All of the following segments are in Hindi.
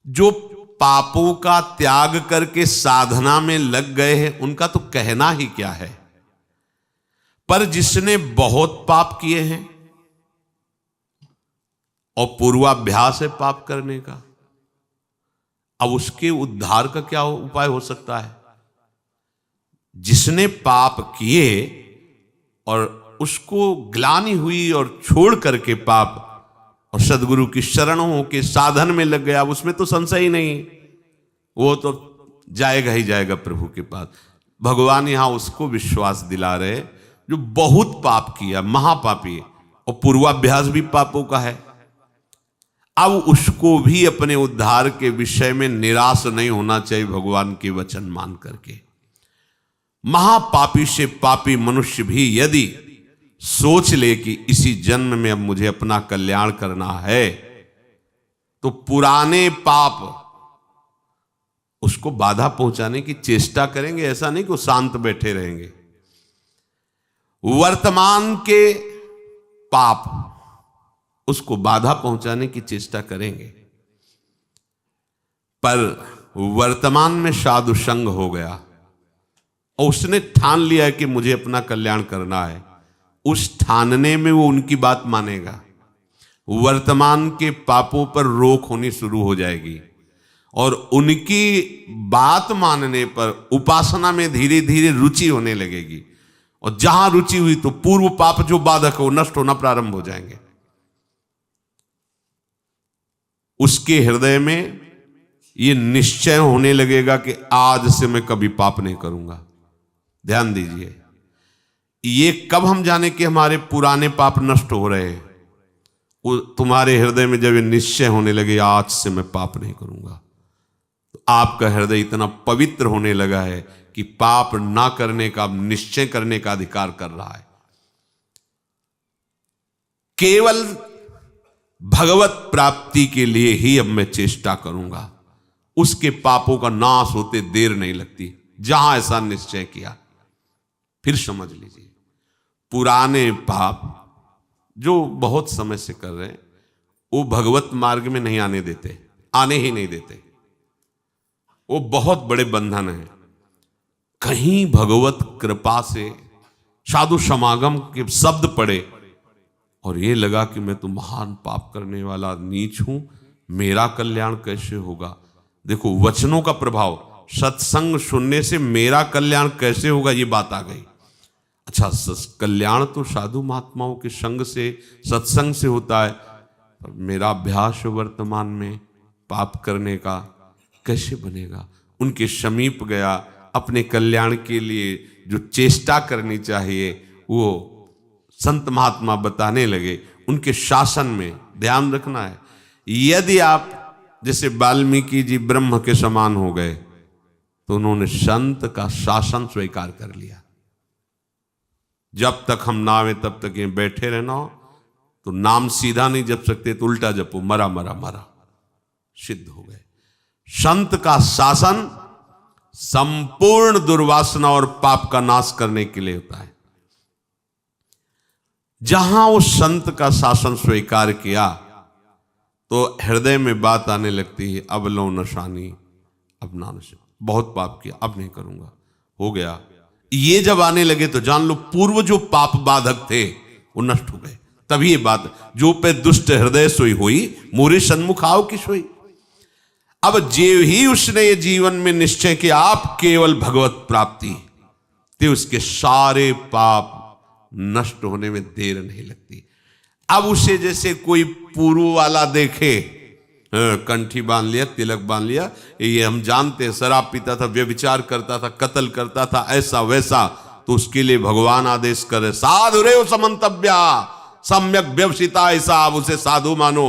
जो पापों का त्याग करके साधना में लग गए हैं उनका तो कहना ही क्या है, पर जिसने बहुत पाप किए हैं और पूर्वाभ्यास है पाप करने का, अब उसके उद्धार का क्या उपाय हो सकता है? जिसने पाप किए और उसको ग्लानि हुई और छोड़ करके पाप और सदगुरु की शरण हो के साधन में लग गया, उसमें तो संशय ही नहीं, वो तो जाएगा ही जाएगा प्रभु के पास। भगवान यहां उसको विश्वास दिला रहे जो बहुत पाप किया, महापापी, और पूर्वाभ्यास भी पापों का है। अब उसको भी अपने उद्धार के विषय में निराश नहीं होना चाहिए भगवान के वचन मान करके। महापापी से पापी मनुष्य भी यदि सोच ले कि इसी जन्म में अब मुझे अपना कल्याण करना है, तो पुराने पाप उसको बाधा पहुंचाने की चेष्टा करेंगे। ऐसा नहीं कि वो शांत बैठे रहेंगे। वर्तमान के पाप उसको बाधा पहुंचाने की चेष्टा करेंगे, पर वर्तमान में साधु संग हो गया और उसने ठान लिया कि मुझे अपना कल्याण करना है, उस ठानने में वो उनकी बात मानेगा। वर्तमान के पापों पर रोक होनी शुरू हो जाएगी और उनकी बात मानने पर उपासना में धीरे धीरे रुचि होने लगेगी, और जहां रुचि हुई तो पूर्व पाप जो बाधक हो नष्ट होना प्रारंभ हो जाएंगे। उसके हृदय में ये निश्चय होने लगेगा कि आज से मैं कभी पाप नहीं करूंगा। ध्यान दीजिए, ये कब हम जाने कि हमारे पुराने पाप नष्ट हो रहे हैं? तुम्हारे हृदय में जब ये निश्चय होने लगे आज से मैं पाप नहीं करूंगा, तो आपका हृदय इतना पवित्र होने लगा है कि पाप ना करने का, निश्चय करने का अधिकार कर रहा है। केवल भगवत प्राप्ति के लिए ही अब मैं चेष्टा करूंगा। उसके पापों का नाश होते देर नहीं लगती। जहां ऐसा निश्चय किया, फिर समझ लीजिए, पुराने पाप जो बहुत समय से कर रहे हैं वो भगवत मार्ग में नहीं आने देते, आने ही नहीं देते। वो बहुत बड़े बंधन हैं। कहीं भगवत कृपा से साधु समागम के शब्द पड़े और ये लगा कि मैं तो महान पाप करने वाला नीच हूं, मेरा कल्याण कैसे होगा? देखो वचनों का प्रभाव, सत्संग सुनने से मेरा कल्याण कैसे होगा, ये बात आ गई। अच्छा, कल्याण तो साधु महात्माओं के संग से, सत्संग से होता है, पर मेरा अभ्यास वर्तमान में पाप करने का कैसे बनेगा? उनके समीप गया, अपने कल्याण के लिए जो चेष्टा करनी चाहिए वो संत महात्मा बताने लगे। उनके शासन में ध्यान रखना है। यदि आप जैसे वाल्मीकि जी ब्रह्म के समान हो गए तो उन्होंने संत का शासन स्वीकार कर लिया। जब तक हम ना आवे तब तक ये बैठे रहना हो, तो नाम सीधा नहीं जप सकते तो उल्टा जपो, मरा मरा मरा, सिद्ध हो गए। संत का शासन संपूर्ण दुर्वासना और पाप का नाश करने के लिए होता है। जहां उस संत का शासन स्वीकार किया तो हृदय में बात आने लगती है, अब लो नशानी, अब ना नशा, बहुत पाप किया, अब नहीं करूंगा, हो गया। ये जब आने लगे तो जान लो पूर्व जो पाप बाधक थे वो नष्ट हो गए। तभी ये बात, जो पे दुष्ट हृदय सोई हुई, मोरे सन्मुख आओ की सोई। अब जे ही उसने ये जीवन में निश्चय किया आप केवल भगवत प्राप्ति, तो उसके सारे पाप नष्ट होने में देर नहीं लगती। अब उसे जैसे कोई पूर्व वाला देखे, कंठी बांध लिया, तिलक बांध लिया, ये हम जानते हैं, शराब पीता था, व्यभिचार करता था, कत्ल करता था, ऐसा वैसा, तो उसके लिए भगवान आदेश करे, साधु रे समंतव्या सम्यक व्यवसिता, ऐसा आप उसे साधु मानो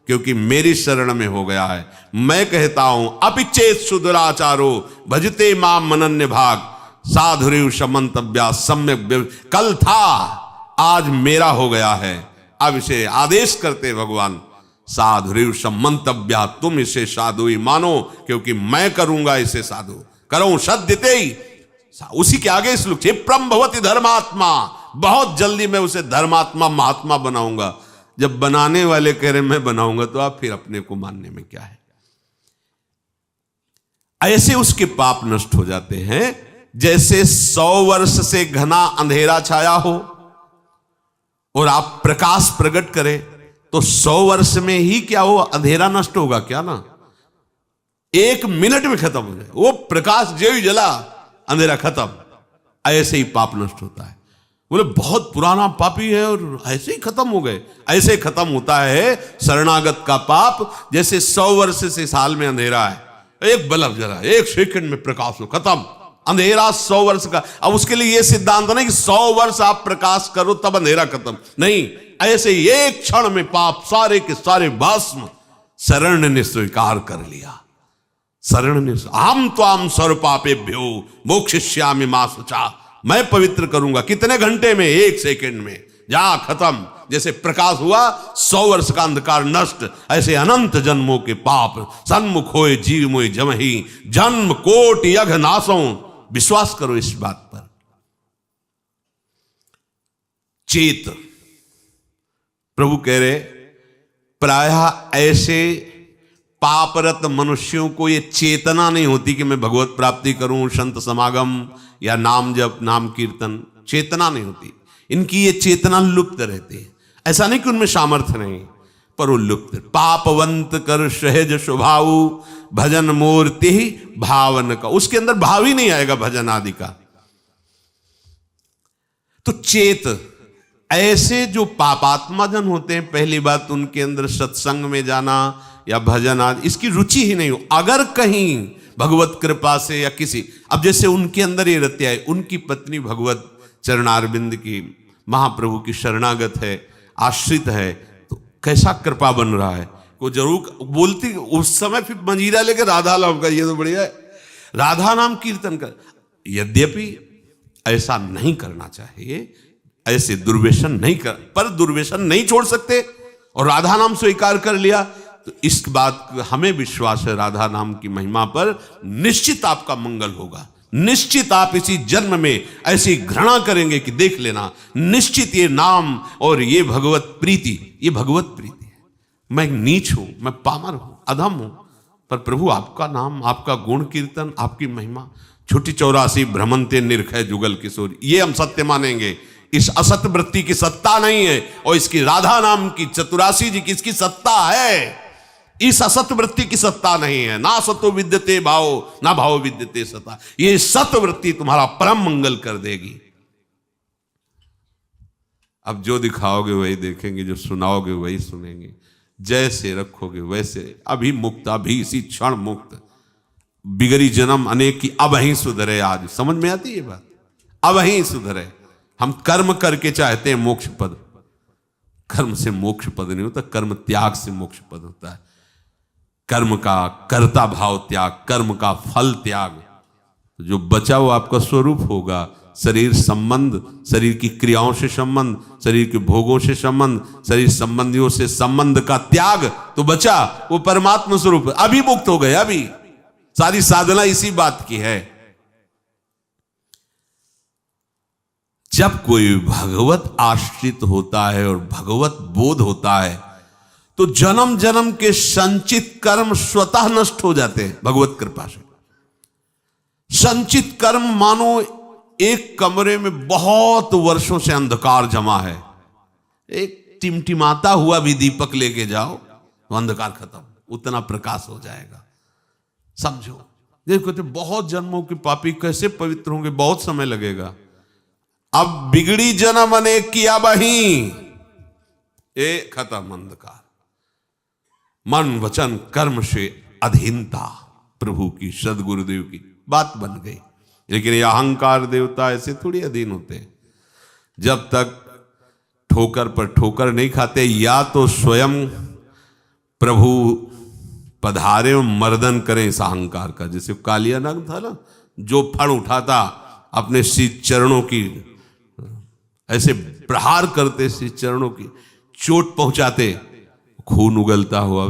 क्योंकि मेरी शरण में हो गया है। मैं कहता हूं अपिचेत सुदुराचारो भजते माम मनन्य भाग, साधुरेव समंतव्या सम्यक, कल था आज मेरा हो गया है। अब इसे आदेश करते भगवान, साधुरेव समंतव्या, तुम इसे साधु ही मानो क्योंकि मैं करूंगा इसे साधु, करो सद्यते ही। उसी के आगे श्लोक, क्षिप्रम भवति धर्मात्मा, बहुत जल्दी मैं उसे धर्मात्मा महात्मा बनाऊंगा। जब बनाने वाले कह रहे मैं बनाऊंगा तो आप फिर अपने को मानने में क्या है? ऐसे उसके पाप नष्ट हो जाते हैं जैसे 100 वर्ष से घना अंधेरा छाया हो और आप प्रकाश प्रकट करें तो 100 वर्ष में ही क्या हो, अंधेरा नष्ट होगा क्या ना, 1 मिनट में खत्म हो जाए वो प्रकाश, जो ही जला अंधेरा खत्म। ऐसे ही पाप नष्ट होता है। बोले बहुत पुराना पापी है और ऐसे ही खत्म हो गए। ऐसे खत्म होता है शरणागत का पाप जैसे 100 वर्ष से साल में अंधेरा है, एक बल्ब जला 1 सेकंड में प्रकाश हो, खत्म अंधेरा 100 वर्ष का। अब उसके लिए यह सिद्धांत नहीं कि 100 वर्ष आप प्रकाश करो तब अंधेरा खत्म, नहीं, ऐसे ही एक क्षण में पाप सारे के सारे भस्म शरण ने स्वीकार कर लिया। शरण ने, हम तो आम सर्व पापेभ्यो मोक्षयिष्यामि मा शुचा, मैं पवित्र करूंगा। कितने घंटे में? 1 सेकंड में, जा खत्म। जैसे प्रकाश हुआ 100 वर्ष का अंधकार नष्ट, ऐसे अनंत जन्मों के पाप सन्मुख होए जीव मोय जमहि, जन्म कोटि यघ नासों। विश्वास करो इस बात पर। चेत, प्रभु कह रहे प्रायः ऐसे पापरत मनुष्यों को ये चेतना नहीं होती कि मैं भगवत प्राप्ति करूं, संत समागम या नाम जप नाम कीर्तन, चेतना नहीं होती इनकी। ये चेतना लुप्त रहती है। ऐसा नहीं कि उनमें सामर्थ्य नहीं, पर वो लुप्त। पापवंत कर सहज स्वभाव भजन मूर्ति भावन का, उसके अंदर भाव ही नहीं आएगा भजन आदि का। तो चेत, ऐसे जो पापात्मा जन होते हैं, पहली बात उनके अंदर सत्संग में जाना या भजन आदि इसकी रुचि ही नहीं हो। अगर कहीं भगवत कृपा से या किसी, अब जैसे उनके अंदर ये रत्या है, उनकी पत्नी भगवत चरणारविंद की महाप्रभु की शरणागत है, आश्रित है, तो कैसा कृपा बन रहा है। को जरूर बोलती उस समय फिर मंजीरा लेके राधा नाम का, ये तो बढ़िया है, राधा नाम कीर्तन कर। यद्यपि ऐसा नहीं करना चाहिए, ऐसे दुर्व्यसन नहीं कर, पर दुर्व्यसन नहीं छोड़ सकते और राधा नाम स्वीकार कर लिया तो इस बात हमें विश्वास है राधा नाम की महिमा पर निश्चित आपका मंगल होगा। निश्चित आप इसी जन्म में ऐसी घृणा करेंगे कि देख लेना, निश्चित ये नाम और ये भगवत प्रीति, ये भगवत प्रीति है। मैं नीच हूं, मैं पामर हूं, अधम हूं, पर प्रभु आपका नाम, आपका गुण कीर्तन, आपकी महिमा, छुट्टी 84 भ्रमंते निरखय जुगल किशोर, ये हम सत्य मानेंगे। इस असत वृत्ति की सत्ता नहीं है और इसकी राधा नाम की चतुरासी जी की इसकी सत्ता है। इस असत वृत्ति की सत्ता नहीं है। ना सतो विद्यते भाव, ना भाव विद्यते सता। ये सत वृत्ति तुम्हारा परम मंगल कर देगी। अब जो दिखाओगे वही देखेंगे, जो सुनाओगे वही सुनेंगे, जैसे रखोगे वैसे। अभी मुक्त, अभी इसी क्षण मुक्त। बिगड़ी जन्म अनेक की, अब ही सुधरे। आज समझ में आती है बात, अब ही सुधरे। हम कर्म करके चाहते हैं मोक्ष पद, कर्म से मोक्ष पद नहीं होता, कर्म त्याग से मोक्ष पद होता है। कर्म का कर्ता भाव त्याग, कर्म का फल त्याग, जो बचा वो आपका स्वरूप होगा। शरीर संबंध, शरीर की क्रियाओं से संबंध, शरीर के भोगों से संबंध, शरीर संबंधियों से संबंध का त्याग तो बचा वो परमात्मा स्वरूप। अभी मुक्त हो गए, अभी सारी साधना इसी बात की है। जब कोई भगवत आश्रित होता है और भगवत बोध होता है तो जन्म जन्म के संचित कर्म स्वतः नष्ट हो जाते हैं भगवत कृपा से। संचित कर्म मानो एक कमरे में बहुत वर्षों से अंधकार जमा है, एक टिमटिमाता हुआ भी दीपक लेके जाओ तो अंधकार खत्म, उतना प्रकाश हो जाएगा। समझो, देखो तो बहुत जन्मों के पापी कैसे पवित्र होंगे, बहुत समय लगेगा। अब बिगड़ी जन्म अनेक किया बही, ए खत्म अंधकार। मन वचन कर्म से अधीनता प्रभु की, सदगुरुदेव की बात बन गई। लेकिन ये अहंकार देवता ऐसे थोड़ी अधीन होते हैं। जब तक ठोकर पर ठोकर नहीं खाते, या तो स्वयं प्रभु पधारे और मर्दन करें इस अहंकार का। जैसे कालिया नाग था ना, जो फण उठाता अपने श्री चरणों की, ऐसे प्रहार करते श्री चरणों की, चोट पहुंचाते, खून उगलता हुआ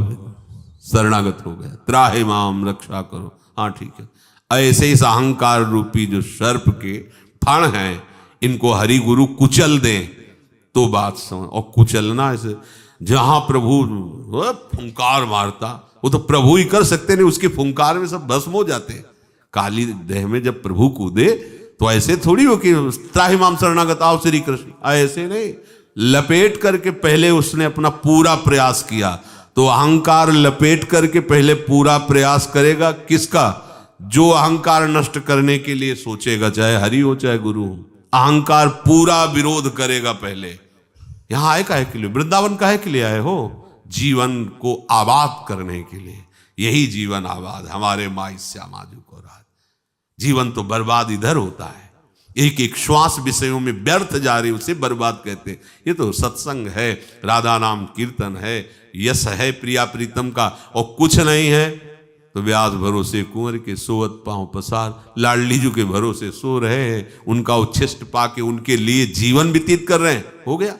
शरणागत हो गया। त्राहि माम, रक्षा करो। हाँ ठीक है, ऐसे इस अहंकार रूपी जो सर्प के फण हैं, इनको हरि गुरु कुचल दें तो बात समझ। और कुचलना ऐसे, जहां प्रभु फुंकार मारता वो तो प्रभु ही कर सकते, नहीं उसके फुंकार में सब भस्म हो जाते। काली देह में जब प्रभु कूदे तो ऐसे थोड़ी हो कि त्राहि माम शरणागत आओ श्री कृष्ण, ऐसे नहीं, लपेट करके पहले उसने अपना पूरा प्रयास किया। तो अहंकार लपेट करके पहले पूरा प्रयास करेगा किसका? जो अहंकार नष्ट करने के लिए सोचेगा, चाहे हरि हो चाहे गुरु हो, अहंकार पूरा विरोध करेगा पहले। यहां आए काहे के लिए? वृंदावन काहे के लिए आए हो? जीवन को आबाद करने के लिए। यही जीवन आबाद, हमारे माई श्यामाजू को राज। जीवन तो बर्बाद इधर होता है, एक एक श्वास विषयों में व्यर्थ जा रही, उसे बर्बाद कहते हैं। ये तो सत्संग है, राधा नाम कीर्तन है, यश है प्रिया प्रीतम का, और कुछ नहीं है तो व्यास भरोसे कुंवर के सोवत पांव पसार। लाडली जी के भरोसे सो रहे हैं, उनका उच्छिष्ट पाके उनके लिए जीवन व्यतीत कर रहे हैं, हो गया।